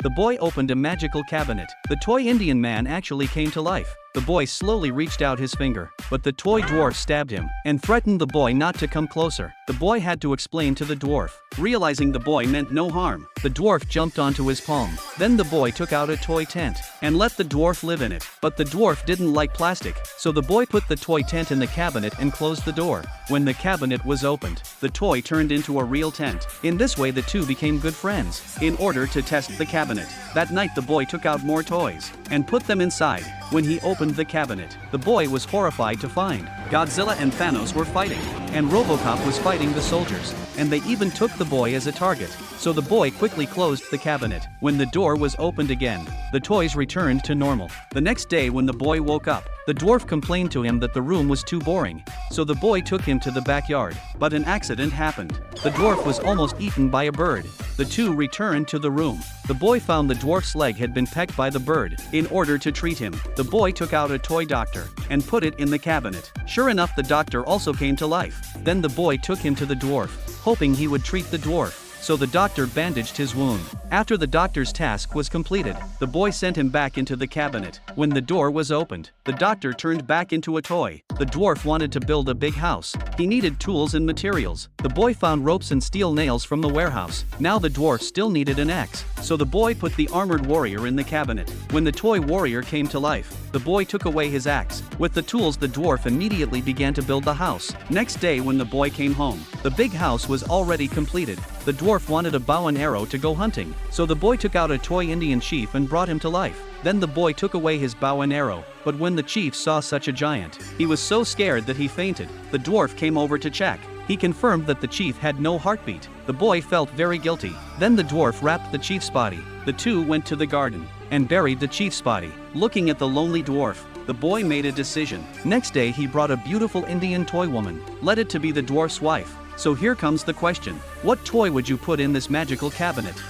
The boy opened a magical cabinet. The toy Indian man actually came to life. The boy slowly reached out his finger, but the toy dwarf stabbed him and threatened the boy not to come closer. The boy had to explain to the dwarf. Realizing the boy meant no harm, the dwarf jumped onto his palm. Then the boy took out a toy tent and let the dwarf live in it. But the dwarf didn't like plastic, so the boy put the toy tent in the cabinet and closed the door. When the cabinet was opened, the toy turned into a real tent. In this way the two became good friends. In order to test the cabinet, that night the boy took out more toys and put them inside. When he opened the cabinet, the boy was horrified to find Godzilla and Thanos were fighting, and RoboCop was fighting the soldiers, and they even took the boy as a target. So the boy quickly closed the cabinet. When the door was opened again, the toys returned to normal. The next day when the boy woke up, the dwarf complained to him that the room was too boring. So the boy took him to the backyard, but an accident happened. The dwarf was almost eaten by a bird. The two returned to the room. The boy found the dwarf's leg had been pecked by the bird. In order to treat him, the boy took out a toy doctor and put it in the cabinet. Sure enough, the doctor also came to life. Then the boy took him to the dwarf, hoping he would treat the dwarf. So the doctor bandaged his wound. After the doctor's task was completed, the boy sent him back into the cabinet. When the door was opened, the doctor turned back into a toy. The dwarf wanted to build a big house. He needed tools and materials. The boy found ropes and steel nails from the warehouse. Now the dwarf still needed an axe. So the boy put the armored warrior in the cabinet. When the toy warrior came to life, the boy took away his axe. With the tools, the dwarf immediately began to build the house. Next day when the boy came home, the big house was already completed. The dwarf wanted a bow and arrow to go hunting, so the boy took out a toy Indian chief and brought him to life. Then the boy took away his bow and arrow, but when the chief saw such a giant, he was so scared that he fainted. The dwarf came over to check. He confirmed that the chief had no heartbeat. The boy felt very guilty. Then the dwarf wrapped the chief's body. The two went to the garden and buried the chief's body. Looking at the lonely dwarf, the boy made a decision. Next day he brought a beautiful Indian toy woman, led it to be the dwarf's wife. So here comes the question. What toy would you put in this magical cabinet?